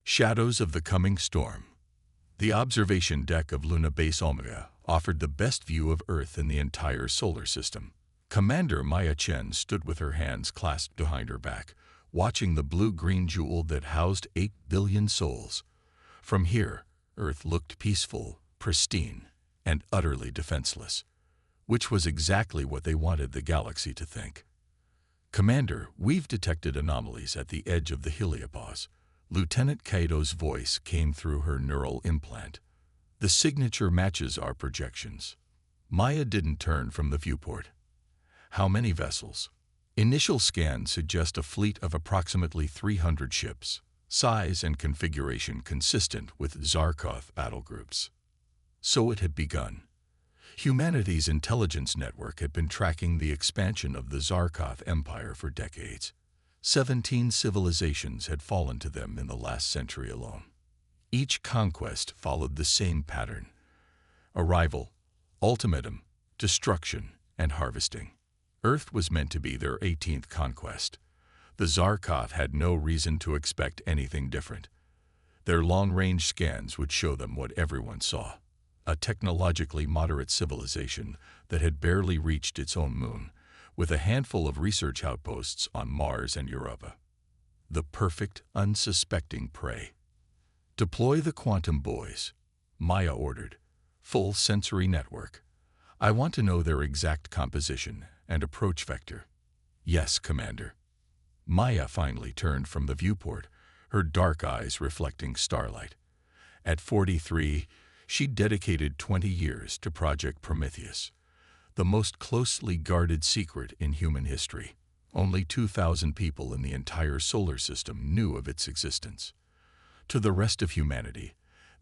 Shadows of the coming storm. The observation deck of Luna Base Omega offered the best view of Earth in the entire solar system. Commander Maya Chen stood with her hands clasped behind her back, watching the blue-green jewel that housed 8 billion souls. From here, Earth looked peaceful, pristine, and utterly defenseless, which was exactly what they wanted the galaxy to think. Commander, we've detected anomalies at the edge of the heliopause. Lieutenant Kaido's voice came through her neural implant. The signature matches our projections. Maya didn't turn from the viewport. How many vessels? Initial scans suggest a fleet of approximately 300 ships, size and configuration consistent with Zarkov battle groups. So it had begun. Humanity's intelligence network had been tracking the expansion of the Zarkov Empire for decades. 17 civilizations had fallen to them in the last century alone. Each conquest followed the same pattern: arrival, ultimatum, destruction, and harvesting. Earth was meant to be their 18th conquest. The Zarkov had no reason to expect anything different. Their long-range scans would show them what everyone saw: a technologically moderate civilization that had barely reached its own moon, with a handful of research outposts on Mars and Europa. The perfect, unsuspecting prey. Deploy the quantum buoys, Maya ordered. Full sensory network. I want to know their exact composition and approach vector. Yes, Commander. Maya finally turned from the viewport, her dark eyes reflecting starlight. At 43, she dedicated 20 years to Project Prometheus, the most closely guarded secret in human history. Only 2,000 people in the entire solar system knew of its existence. To the rest of humanity,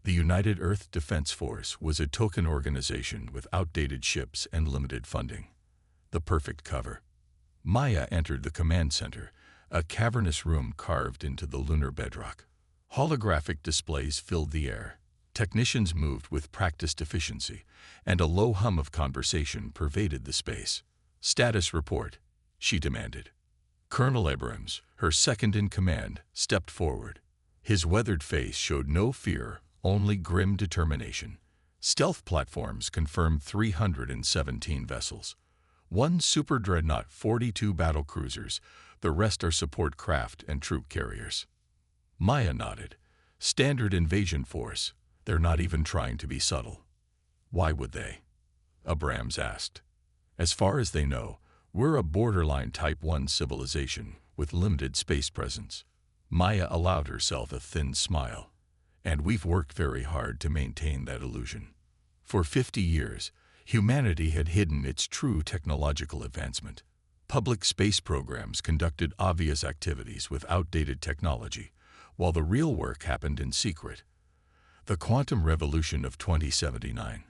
the United Earth Defense Force was a token organization with outdated ships and limited funding. The perfect cover. Maya entered the command center, a cavernous room carved into the lunar bedrock. Holographic displays filled the air. Technicians moved with practiced efficiency, and a low hum of conversation pervaded the space. Status report, she demanded. Colonel Abrams, her second-in-command, stepped forward. His weathered face showed no fear, only grim determination. Stealth platforms confirmed 317 vessels. 1 super dreadnought, 42 battle cruisers. The rest are support craft and troop carriers. Maya nodded. Standard invasion force. They're not even trying to be subtle. Why would they? Abrams asked. As far as they know, we're a borderline Type 1 civilization with limited space presence. Maya allowed herself a thin smile. And we've worked very hard to maintain that illusion. For 50 years, humanity had hidden its true technological advancement. Public space programs conducted obvious activities with outdated technology, while the real work happened in secret. The quantum revolution of 2079,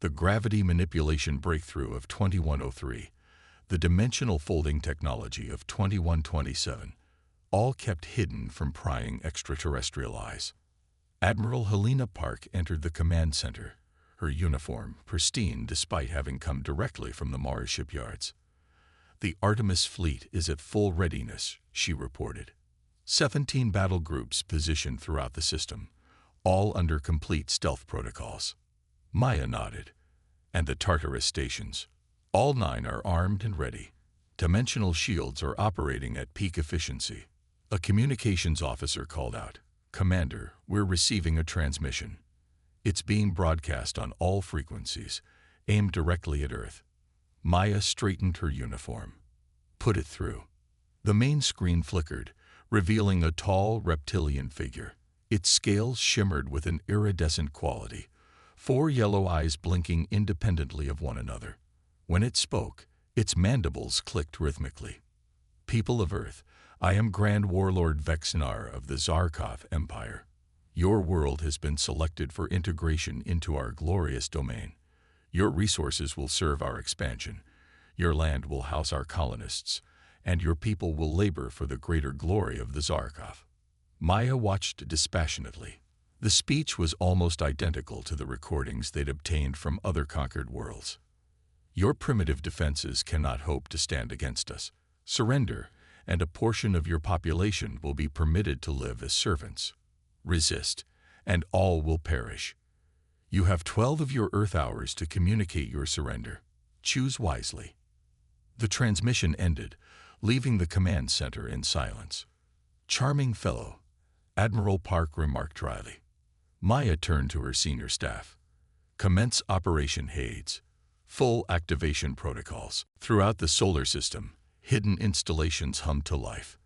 the gravity manipulation breakthrough of 2103, the dimensional folding technology of 2127, all kept hidden from prying extraterrestrial eyes. Admiral Helena Park entered the command center, her uniform pristine despite having come directly from the Mars shipyards. The Artemis fleet is at full readiness, she reported. 17 battle groups positioned throughout the system, all under complete stealth protocols. Maya nodded. And the Tartarus stations. All 9 are armed and ready. Dimensional shields are operating at peak efficiency. A communications officer called out, "Commander, we're receiving a transmission. It's being broadcast on all frequencies, aimed directly at Earth." Maya straightened her uniform. Put it through. The main screen flickered, revealing a tall reptilian figure. Its scales shimmered with an iridescent quality, 4 yellow eyes blinking independently of one another. When it spoke, its mandibles clicked rhythmically. "People of Earth, I am Grand Warlord Vexenar of the Zarkov Empire. Your world has been selected for integration into our glorious domain. Your resources will serve our expansion. Your land will house our colonists, and your people will labor for the greater glory of the Zarkov." Maya watched dispassionately. The speech was almost identical to the recordings they'd obtained from other conquered worlds. "Your primitive defenses cannot hope to stand against us. Surrender, and a portion of your population will be permitted to live as servants. resist, and all will perish. You have 12 of your Earth hours to communicate your surrender. Choose wisely." The transmission ended, leaving the command center in silence. "Charming fellow," Admiral Park remarked dryly. Maya turned to her senior staff. "Commence Operation Hades. Full activation protocols." Throughout the solar system, hidden installations hummed to life.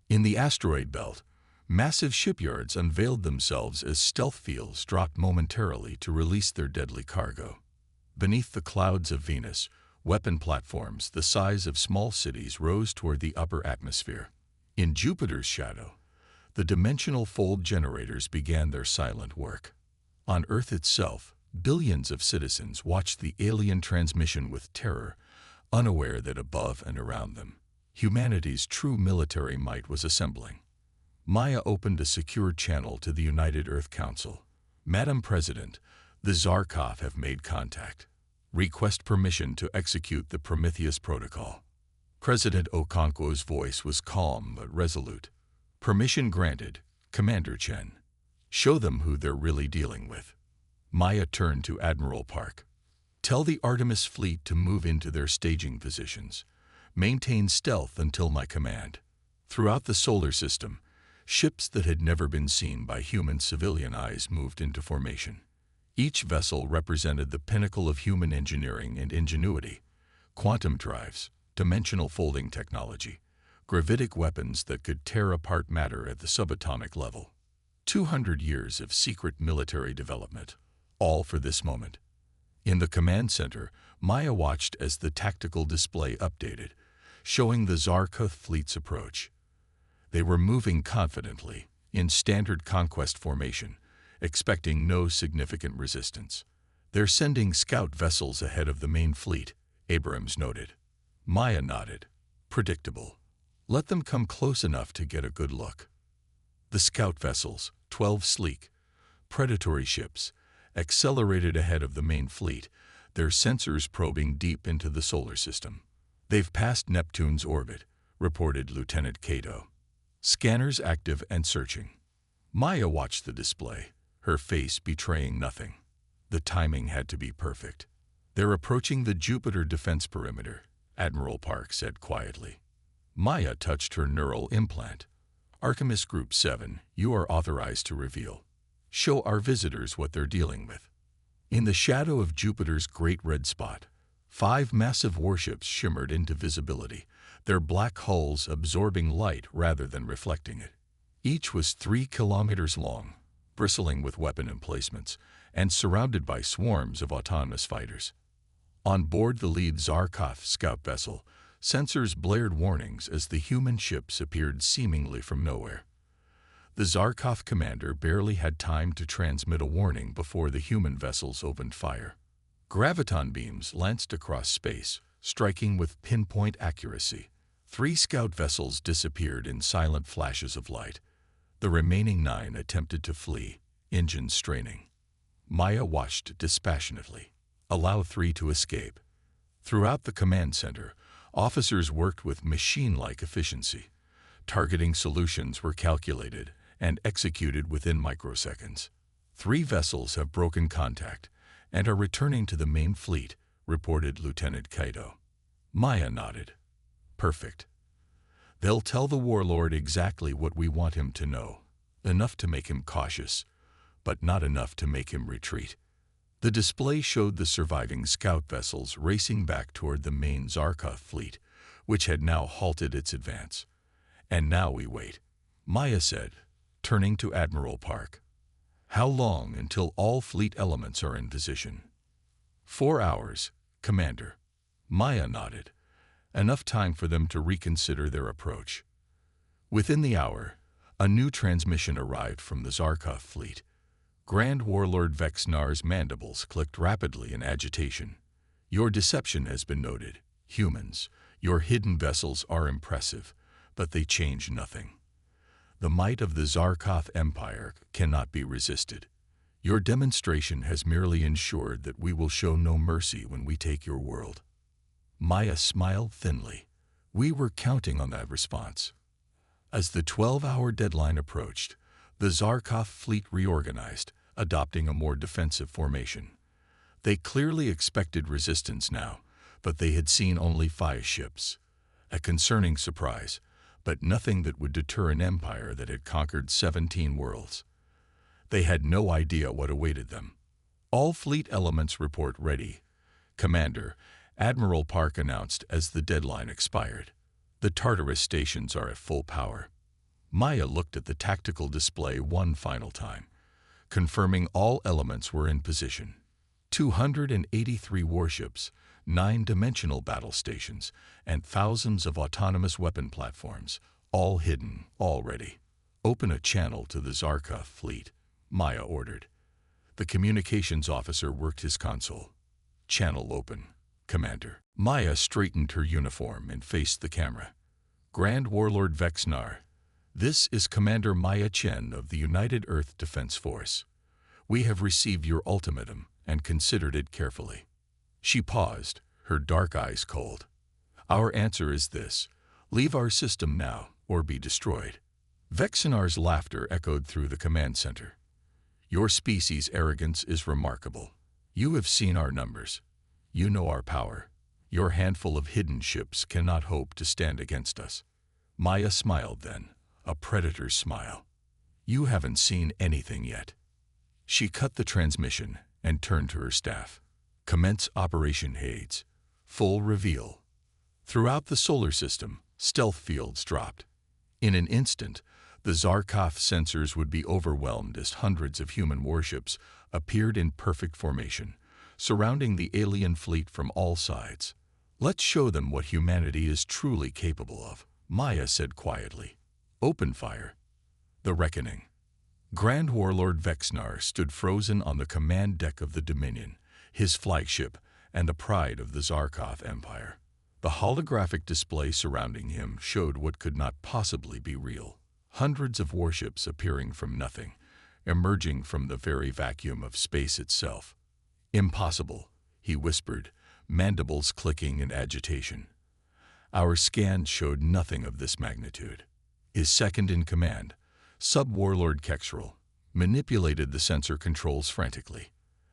In the asteroid belt, massive shipyards unveiled themselves as stealth fields dropped momentarily to release their deadly cargo. Beneath the clouds of Venus, weapon platforms the size of small cities rose toward the upper atmosphere. In Jupiter's shadow, the dimensional fold generators began their silent work. On Earth itself, billions of citizens watched the alien transmission with terror, unaware that above and around them, humanity's true military might was assembling. Maya opened a secure channel to the United Earth Council. "Madam President, the Zarkov have made contact. Request permission to execute the Prometheus Protocol." President Okonkwo's voice was calm but resolute. "Permission granted, Commander Chen. Show them who they're really dealing with." Maya turned to Admiral Park. "Tell the Artemis fleet to move into their staging positions. Maintain stealth until my command." Throughout the solar system, ships that had never been seen by human civilian eyes moved into formation. Each vessel represented the pinnacle of human engineering and ingenuity: quantum drives, dimensional folding technology, gravitic weapons that could tear apart matter at the subatomic level. 200 years of secret military development, all for this moment. In the command center, Maya watched as the tactical display updated, showing the Zarkov fleet's approach. They were moving confidently, in standard conquest formation, expecting no significant resistance. "They're sending scout vessels ahead of the main fleet," Abrams noted. Maya nodded. "Predictable. Let them come close enough to get a good look." The scout vessels, 12 sleek, predatory ships, accelerated ahead of the main fleet, their sensors probing deep into the solar system. "They've passed Neptune's orbit," reported Lieutenant Cato. "Scanners active and searching." Maya watched the display, her face betraying nothing. The timing had to be perfect. "They're approaching the Jupiter defense perimeter," Admiral Park said quietly. Maya touched her neural implant. "Artemis Group 7, you are authorized to reveal. Show our visitors what they're dealing with." In the shadow of Jupiter's great red spot, 5 massive warships shimmered into visibility, their black hulls absorbing light rather than reflecting it. Each was 3 kilometers long, bristling with weapon emplacements, and surrounded by swarms of autonomous fighters. On board the lead Zarkov scout vessel, sensors blared warnings as the human ships appeared seemingly from nowhere. The Zarkov commander barely had time to transmit a warning before the human vessels opened fire. Graviton beams lanced across space, striking with pinpoint accuracy. 3 scout vessels disappeared in silent flashes of light. The remaining 9 attempted to flee, engines straining. Maya watched dispassionately. Allow 3 to escape. Throughout the command center, officers worked with machine-like efficiency. Targeting solutions were calculated and executed within microseconds. 3 vessels have broken contact and are returning to the main fleet, reported Lieutenant Cato. Maya nodded. "Perfect. They'll tell the warlord exactly what we want him to know, enough to make him cautious, but not enough to make him retreat." The display showed the surviving scout vessels racing back toward the main Zarkov fleet, which had now halted its advance. "And now we wait," Maya said, turning to Admiral Park. "How long until all fleet elements are in position?" 4 hours, Commander." Maya nodded. Enough time for them to reconsider their approach. Within the hour, a new transmission arrived from the Zarkov fleet. Grand Warlord Vexnar's mandibles clicked rapidly in agitation. "Your deception has been noted. Humans, your hidden vessels are impressive, but they change nothing. The might of the Zarkov Empire cannot be resisted. Your demonstration has merely ensured that we will show no mercy when we take your world." Maya smiled thinly. "We were counting on that response." As the 12-hour deadline approached, The Zarkov fleet reorganized, adopting a more defensive formation. They clearly expected resistance now, but they had seen only 5 ships. A concerning surprise, but nothing that would deter an empire that had conquered 17 worlds. They had no idea what awaited them. All fleet elements report ready. Commander, Admiral Park announced as the deadline expired. The Tartarus stations are at full power. Maya looked at the tactical display one final time, confirming all elements were in position. 283 warships, 9-dimensional battle stations, and thousands of autonomous weapon platforms, all hidden, all ready. Open a channel to the Zarkov fleet, Maya ordered. The communications officer worked his console. Channel open, Commander. Maya straightened her uniform and faced the camera. Grand Warlord Vexnar, this is Commander Maya Chen of the United Earth Defense Force. We have received your ultimatum and considered it carefully. She paused, her dark eyes cold. Our answer is this: leave our system now or be destroyed. Vexnar's laughter echoed through the command center. Your species' arrogance is remarkable. You have seen our numbers. You know our power. Your handful of hidden ships cannot hope to stand against us. Maya smiled then, a predator's smile. You haven't seen anything yet. She cut the transmission and turned to her staff. Commence Operation Hades. Full reveal. Throughout the solar system, stealth fields dropped. In an instant, the Zarkov sensors would be overwhelmed as hundreds of human warships appeared in perfect formation, surrounding the alien fleet from all sides. Let's show them what humanity is truly capable of, Maya said quietly. Open fire. The Reckoning. Grand Warlord Vexnar stood frozen on the command deck of the Dominion, his flagship and the pride of the Zarkov Empire. The holographic display surrounding him showed what could not possibly be real. Hundreds of warships appearing from nothing, emerging from the very vacuum of space itself. Impossible, he whispered, mandibles clicking in agitation. Our scans showed nothing of this magnitude. His second in command, Sub-Warlord Kexrel, manipulated the sensor controls frantically.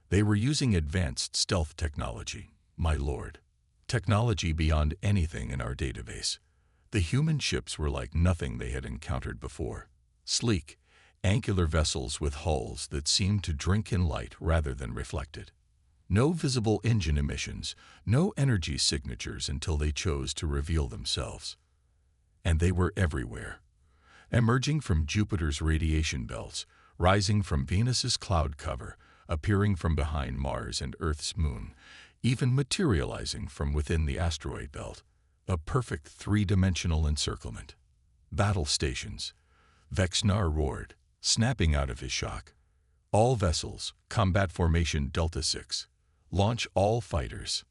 They were using advanced stealth technology, my lord. Technology beyond anything in our database. The human ships were like nothing they had encountered before. Sleek, angular vessels with hulls that seemed to drink in light rather than reflect it. No visible engine emissions, no energy signatures until they chose to reveal themselves. And they were everywhere. Emerging from Jupiter's radiation belts, rising from Venus's cloud cover, appearing from behind Mars and Earth's moon, even materializing from within the asteroid belt. A perfect 3-dimensional encirclement. Battle stations. Vexnar roared, snapping out of his shock. All vessels, combat formation Delta 6. Launch all fighters.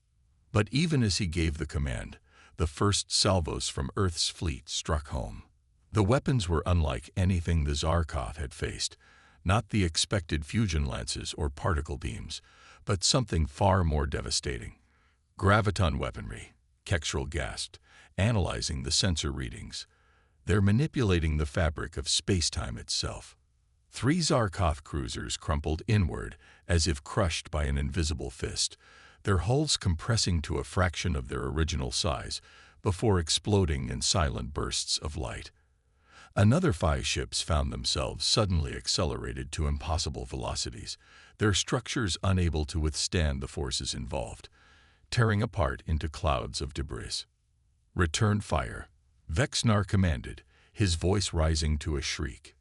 But even as he gave the command, the first salvos from Earth's fleet struck home. The weapons were unlike anything the Zarkov had faced, not the expected fusion lances or particle beams, but something far more devastating. Graviton weaponry, Kexrel gasped, analyzing the sensor readings. They're manipulating the fabric of space-time itself. 3 Zarkov cruisers crumpled inward as if crushed by an invisible fist, their hulls compressing to a fraction of their original size before exploding in silent bursts of light. Another 5 ships found themselves suddenly accelerated to impossible velocities, their structures unable to withstand the forces involved, tearing apart into clouds of debris. Return fire, Vexnar commanded, his voice rising to a shriek.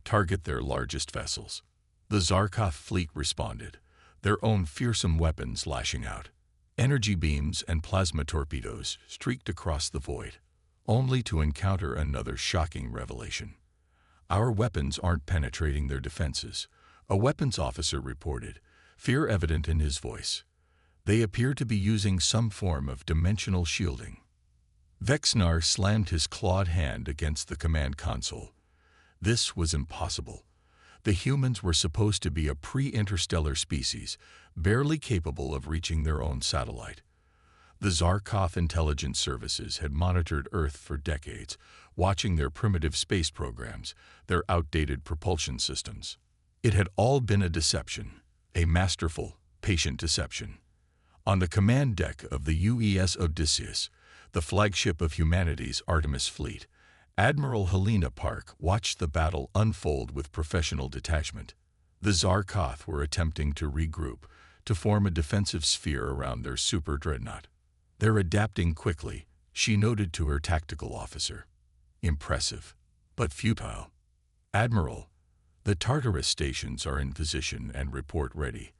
Target their largest vessels. The Zarkov fleet responded, their own fearsome weapons lashing out. Energy beams and plasma torpedoes streaked across the void, only to encounter another shocking revelation. Our weapons aren't penetrating their defenses, a weapons officer reported, fear evident in his voice. They appear to be using some form of dimensional shielding. Vexnar slammed his clawed hand against the command console. This was impossible. The humans were supposed to be a pre-interstellar species, barely capable of reaching their own satellite. The Zarkov intelligence services had monitored Earth for decades, watching their primitive space programs, their outdated propulsion systems. It had all been a deception, a masterful, patient deception. On the command deck of the UES Odysseus, the flagship of humanity's Artemis fleet, Admiral Helena Park watched the battle unfold with professional detachment. The Zarkoth were attempting to regroup, to form a defensive sphere around their super dreadnought. They're adapting quickly, she noted to her tactical officer. Impressive, but futile. Admiral, the Tartarus stations are in position and report ready,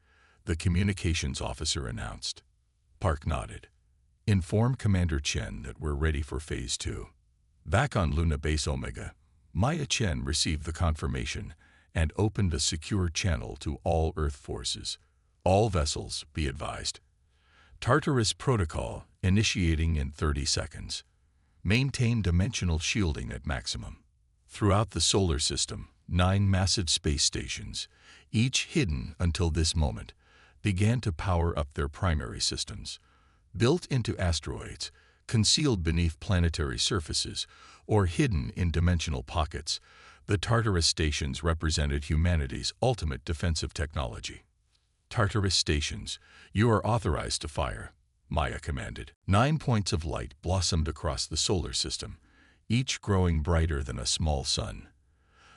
the communications officer announced. Park nodded. Inform Commander Chen that we're ready for Phase 2. Back on Luna Base Omega, Maya Chen received the confirmation and opened a secure channel to all Earth forces. All vessels, be advised. Tartarus Protocol initiating in 30 seconds. Maintain dimensional shielding at maximum. Throughout the solar system, 9 massive space stations, each hidden until this moment, began to power up their primary systems. Built into asteroids, concealed beneath planetary surfaces, or hidden in dimensional pockets, the Tartarus stations represented humanity's ultimate defensive technology. Tartarus stations, you are authorized to fire, Maya commanded. 9 points of light blossomed across the solar system, each growing brighter than a small sun.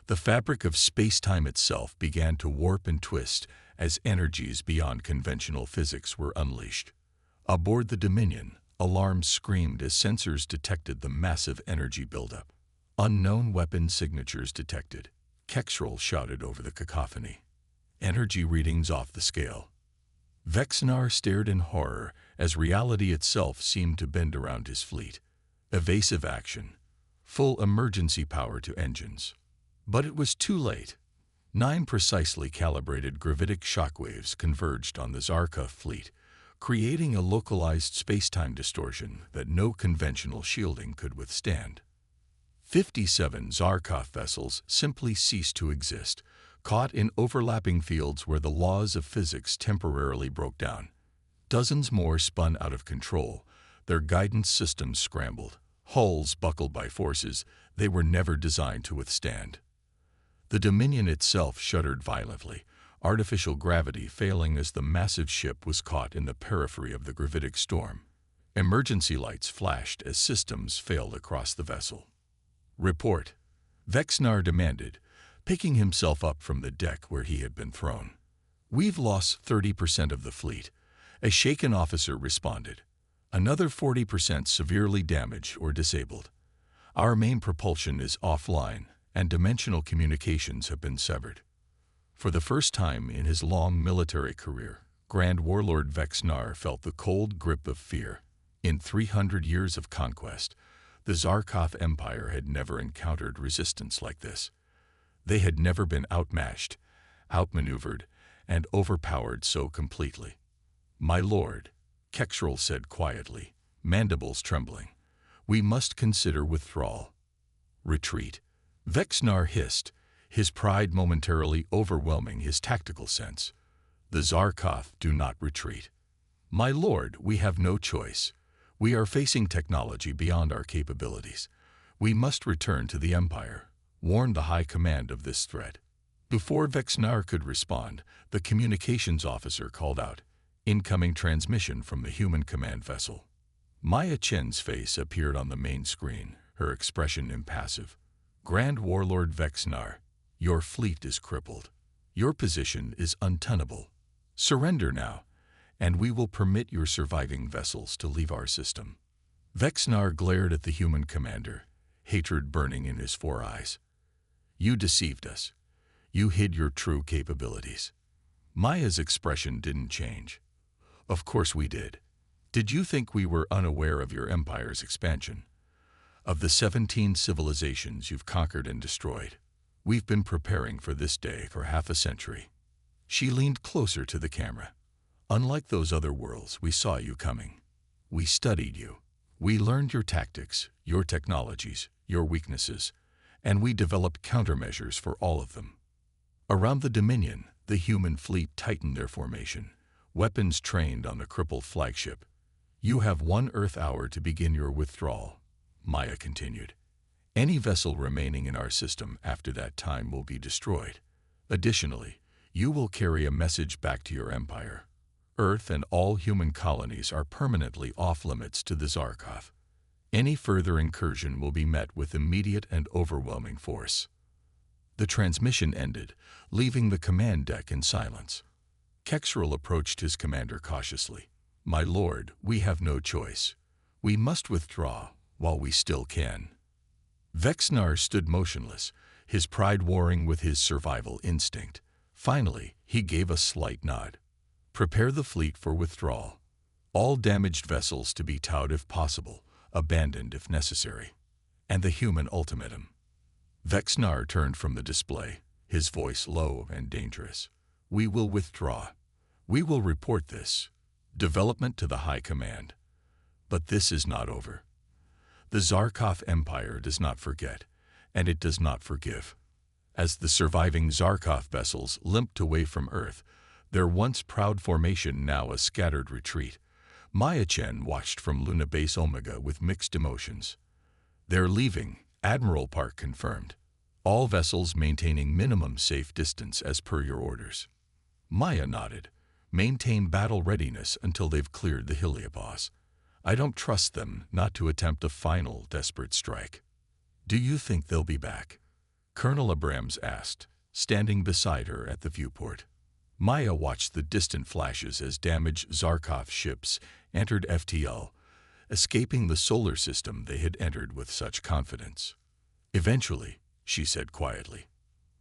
The fabric of space-time itself began to warp and twist as energies beyond conventional physics were unleashed. Aboard the Dominion, alarms screamed as sensors detected the massive energy buildup. Unknown weapon signatures detected, Kexrel shouted over the cacophony. Energy readings off the scale. Vexnar stared in horror as reality itself seemed to bend around his fleet. Evasive action. Full emergency power to engines. But it was too late. 9 precisely calibrated gravitic shockwaves converged on the Zarkoth fleet, creating a localized space-time distortion that no conventional shielding could withstand. 57 Zarkoth vessels simply ceased to exist, caught in overlapping fields where the laws of physics temporarily broke down. Dozens more spun out of control, their guidance systems scrambled, hulls buckled by forces they were never designed to withstand. The Dominion itself shuddered violently, artificial gravity failing as the massive ship was caught in the periphery of the gravitic storm. Emergency lights flashed as systems failed across the vessel. Report, Vexnar demanded, picking himself up from the deck where he had been thrown. We've lost 30% of the fleet, a shaken officer responded. Another 40% severely damaged or disabled. Our main propulsion is offline, and dimensional communications have been severed. For the first time in his long military career, Grand Warlord Vexnar felt the cold grip of fear. In 300 years of conquest, the Zarkoth Empire had never encountered resistance like this. They had never been outmatched, outmaneuvered, and overpowered so completely. My lord, Kexrel said quietly, mandibles trembling, we must consider withdrawal. Retreat. Vexnar hissed, his pride momentarily overwhelming his tactical sense. The Zarkoth do not retreat. My lord, we have no choice. We are facing technology beyond our capabilities. We must return to the Empire, warn the High Command of this threat. Before Vexnar could respond, the communications officer called out, incoming transmission from the human command vessel. Maya Chen's face appeared on the main screen, her expression impassive. Grand Warlord Vexnar, your fleet is crippled. Your position is untenable. Surrender now, and we will permit your surviving vessels to leave our system. Vexnar glared at the human commander, hatred burning in his 4 eyes. You deceived us. You hid your true capabilities. Maya's expression didn't change. Of course we did. Did you think we were unaware of your empire's expansion? Of the 17 civilizations you've conquered and destroyed? We've been preparing for this day for half a century. She leaned closer to the camera. Unlike those other worlds, we saw you coming. We studied you. We learned your tactics, your technologies, your weaknesses, and we developed countermeasures for all of them. Around the Dominion, the human fleet tightened their formation, weapons trained on the crippled flagship. You have 1 Earth hour to begin your withdrawal, Maya continued. Any vessel remaining in our system after that time will be destroyed. Additionally, you will carry a message back to your empire. Earth and all human colonies are permanently off-limits to the Zarkov. Any further incursion will be met with immediate and overwhelming force. The transmission ended, leaving the command deck in silence. Kexrel approached his commander cautiously. "My lord, we have no choice. We must withdraw while we still can." Vexnar stood motionless, his pride warring with his survival instinct. Finally, he gave a slight nod. "Prepare the fleet for withdrawal. All damaged vessels to be towed if possible, abandoned if necessary." And the human ultimatum. Vexnar turned from the display, his voice low and dangerous. "We will withdraw. We will report this development to the High Command. But this is not over. The Zarkov Empire does not forget, and it does not forgive." As the surviving Zarkov vessels limped away from Earth, their once proud formation now a scattered retreat, Maya Chen watched from Luna Base Omega with mixed emotions. "They're leaving," Admiral Park confirmed. "All vessels maintaining minimum safe distance as per your orders." Maya nodded. "Maintain battle readiness until they've cleared the heliopause. I don't trust them not to attempt a final desperate strike." "Do you think they'll be back?" Colonel Abrams asked, standing beside her at the viewport. Maya watched the distant flashes as damaged Zarkov ships entered FTL, escaping the solar system they had entered with such confidence. "Eventually," she said quietly.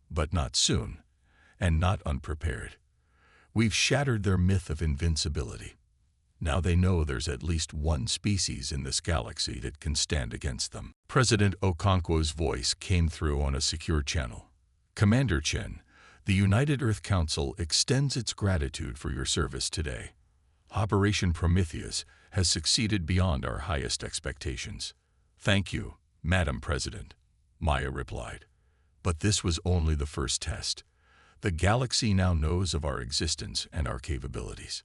"But not soon, and not unprepared. We've shattered their myth of invincibility. Now they know there's at least one species in this galaxy that can stand against them." President Okonkwo's voice came through on a secure channel. "Commander Chen, the United Earth Council extends its gratitude for your service today. Operation Prometheus has succeeded beyond our highest expectations." "Thank you, Madam President," Maya replied. "But this was only the first test. The galaxy now knows of our existence and our capabilities.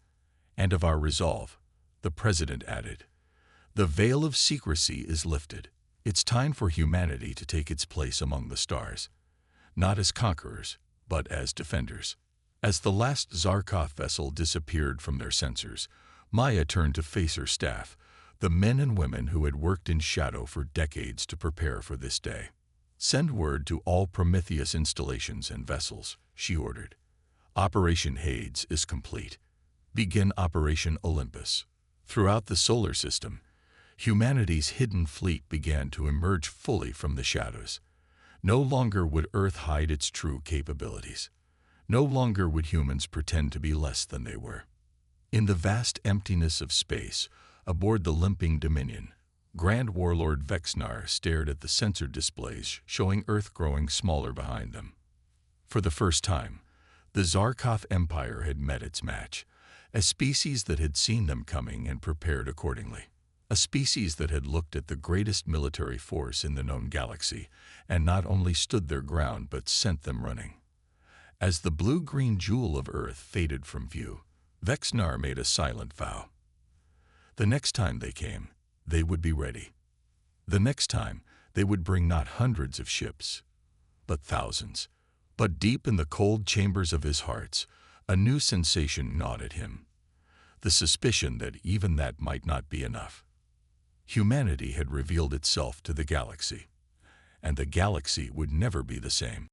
And of our resolve," the President added. "The veil of secrecy is lifted. It's time for humanity to take its place among the stars, not as conquerors, but as defenders." As the last Zarkov vessel disappeared from their sensors, Maya turned to face her staff, the men and women who had worked in shadow for decades to prepare for this day. "Send word to all Prometheus installations and vessels," she ordered. "Operation Hades is complete. Begin Operation Olympus." Throughout the solar system, humanity's hidden fleet began to emerge fully from the shadows. No longer would Earth hide its true capabilities. No longer would humans pretend to be less than they were. In the vast emptiness of space, aboard the limping Dominion, Grand Warlord Vexnar stared at the sensor displays showing Earth growing smaller behind them. For the first time, the Zarkov Empire had met its match, a species that had seen them coming and prepared accordingly. A species that had looked at the greatest military force in the known galaxy and not only stood their ground but sent them running. As the blue-green jewel of Earth faded from view, Vexnar made a silent vow. The next time they came, they would be ready. The next time, they would bring not hundreds of ships, but thousands. But deep in the cold chambers of his heart, a new sensation gnawed at him. The suspicion that even that might not be enough. Humanity had revealed itself to the galaxy, and the galaxy would never be the same.